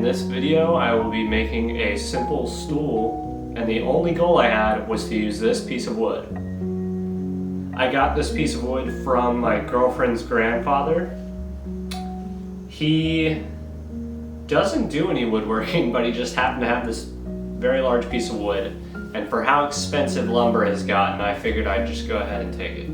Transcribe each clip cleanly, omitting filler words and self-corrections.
this video I will be making a simple stool, and the only goal I had was to use this piece of wood. I got this piece of wood from my girlfriend's grandfather. He doesn't do any woodworking, but he just happened to have this very large piece of wood, and for how expensive lumber has gotten, I figured I'd just go ahead and take it.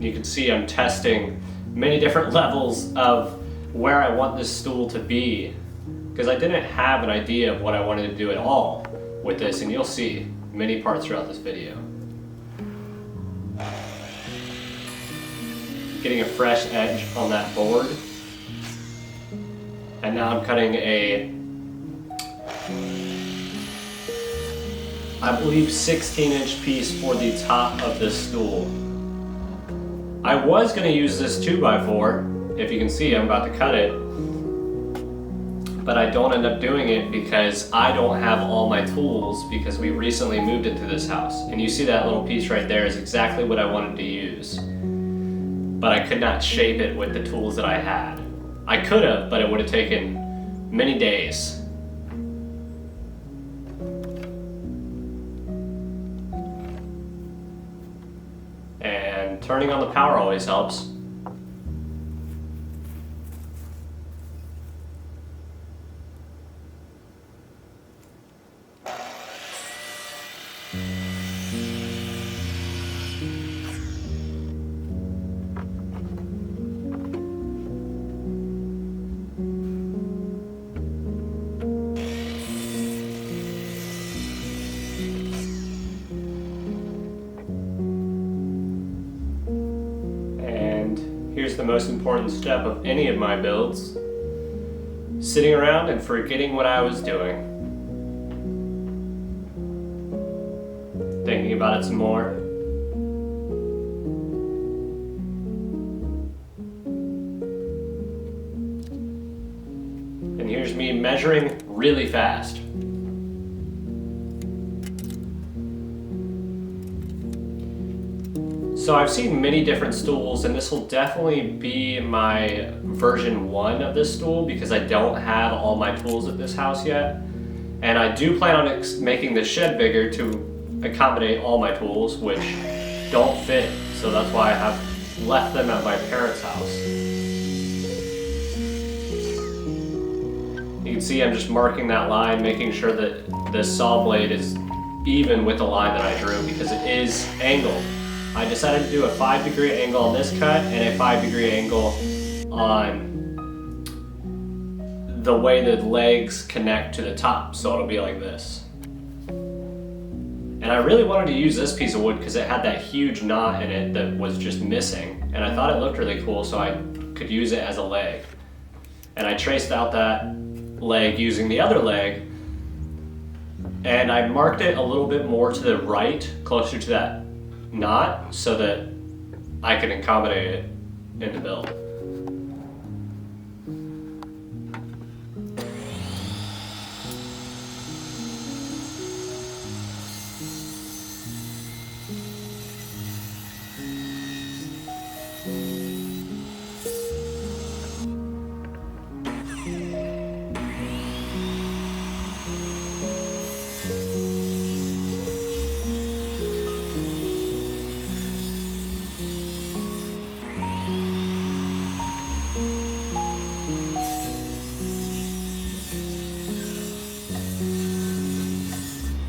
You can see I'm testing many different levels of where I want this stool to be, because I didn't have an idea of what I wanted to do at all with this, and you'll see many parts throughout this video. Getting a fresh edge on that board, and now I'm cutting I believe 16-inch piece for the top of this stool. I was going to use this 2x4, if you can see I'm about to cut it, but I don't end up doing it because I don't have all my tools, because we recently moved into this house. And you see that little piece right there is exactly what I wanted to use, but I could not shape it with the tools that I had. I could have, but it would have taken many days. And turning on the power always helps. Here's the most important step of any of my builds: sitting around and forgetting what I was doing. Thinking about it some more. And here's me measuring really fast. So I've seen many different stools, and this will definitely be my version 1 of this stool, because I don't have all my tools at this house yet. And I do plan on making the shed bigger to accommodate all my tools, which don't fit. So that's why I have left them at my parents' house. You can see I'm just marking that line, making sure that the saw blade is even with the line that I drew, because it is angled. I decided to do a 5-degree angle on this cut and a 5-degree angle on the way the legs connect to the top, so it'll be like this. And I really wanted to use this piece of wood because it had that huge knot in it that was just missing, and I thought it looked really cool, so I could use it as a leg. And I traced out that leg using the other leg, and I marked it a little bit more to the right, closer to that knot, so that I can accommodate it in the build.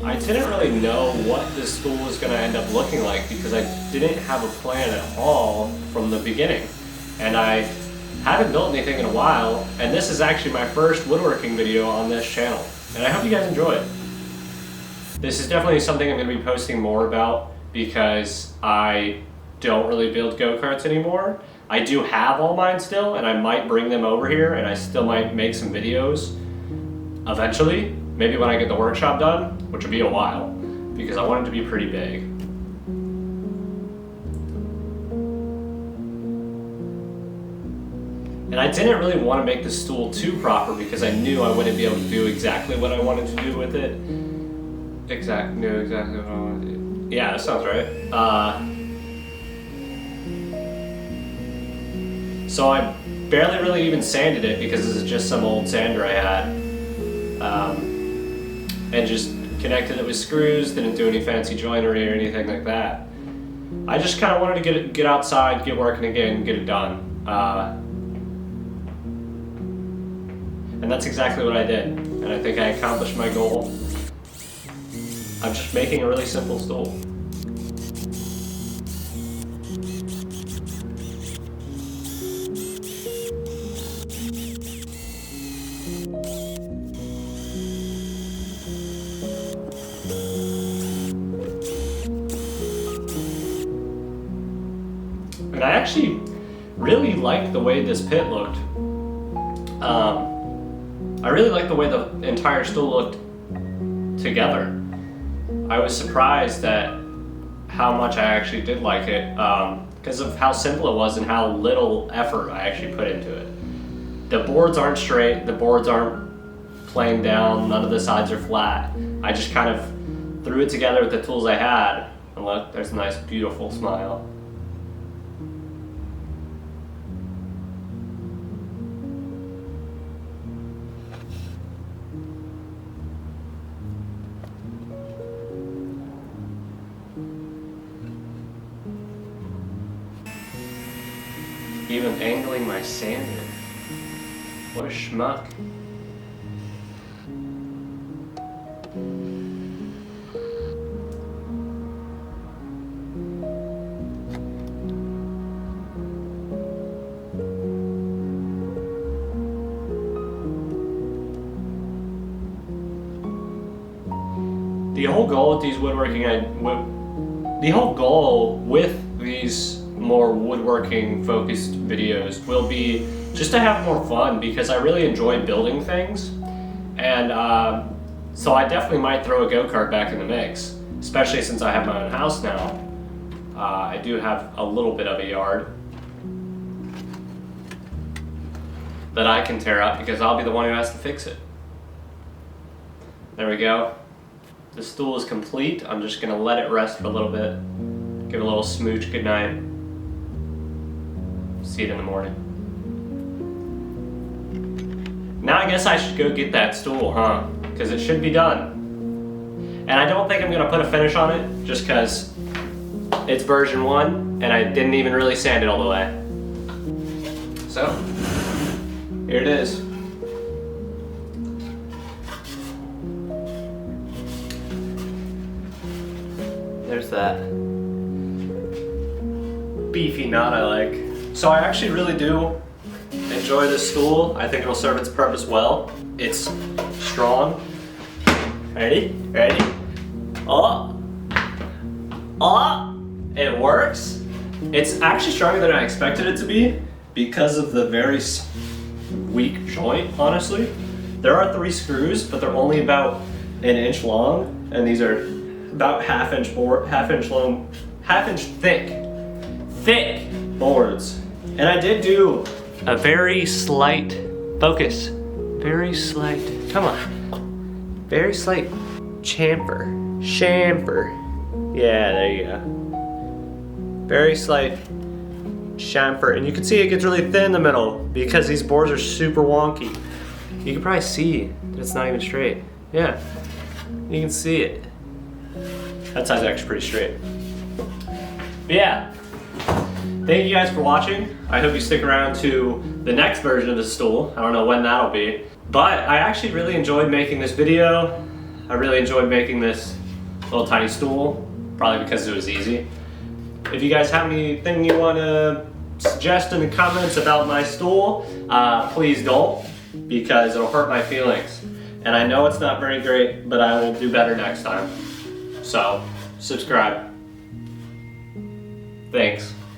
I didn't really know what this stool was going to end up looking like, because I didn't have a plan at all from the beginning. And I haven't built anything in a while, and this is actually my first woodworking video on this channel. And I hope you guys enjoy it. This is definitely something I'm going to be posting more about, because I don't really build go-karts anymore. I do have all mine still, and I might bring them over here, and I still might make some videos eventually. Maybe when I get the workshop done, which will be a while, because I want it to be pretty big. And I didn't really want to make the stool too proper, because I knew I wouldn't be able to do exactly what I wanted to do with it. Knew exactly what I wanted to do. Yeah, that sounds right. So I barely really even sanded it because this is just some old sander I had. And just connected it with screws, didn't do any fancy joinery or anything like that. I just kind of wanted to get outside, get working again, get it done. And that's exactly what I did. And I think I accomplished my goal of just making a really simple stool. And I actually really liked the way this pit looked. I really liked the way the entire stool looked together. I was surprised at how much I actually did like it because of how simple it was and how little effort I actually put into it. The boards aren't straight, the boards aren't playing down, none of the sides are flat. I just kind of threw it together with the tools I had, and look, there's a nice beautiful smile. Even angling my sander. What a schmuck. The whole goal with these the whole goal with these more woodworking focused videos will be just to have more fun, because I really enjoy building things, and so I definitely might throw a go-kart back in the mix, especially since I have my own house now. I do have a little bit of a yard that I can tear up because I'll be the one who has to fix it. There we go. The stool is complete. I'm just gonna let it rest for a little bit. Give it a little smooch goodnight. See it in the morning. Now I guess I should go get that stool, huh? Because it should be done. And I don't think I'm gonna put a finish on it just because it's version 1 and I didn't even really sand it all the way. So, here it is. There's that beefy knot I like. So I actually really do enjoy this stool. I think it'll serve its purpose well. It's strong. Ready? Ready? Oh! Oh! It works. It's actually stronger than I expected it to be because of the very weak joint, honestly. There are 3 screws, but they're only about 1 inch long, and these are about half inch long, half inch thick boards. And I did do a very slight focus, very slight, come on, very slight chamfer. Yeah, there you go. Very slight chamfer, and you can see it gets really thin in the middle because these boards are super wonky. You can probably see that it's not even straight. Yeah, you can see it. That side's actually pretty straight. But yeah, thank you guys for watching. I hope you stick around to the next version of the stool. I don't know when that'll be. But I actually really enjoyed making this video. I really enjoyed making this little tiny stool, probably because it was easy. If you guys have anything you want to suggest in the comments about my stool, please don't, because it'll hurt my feelings. And I know it's not very great, but I will do better next time. So, subscribe. Thanks.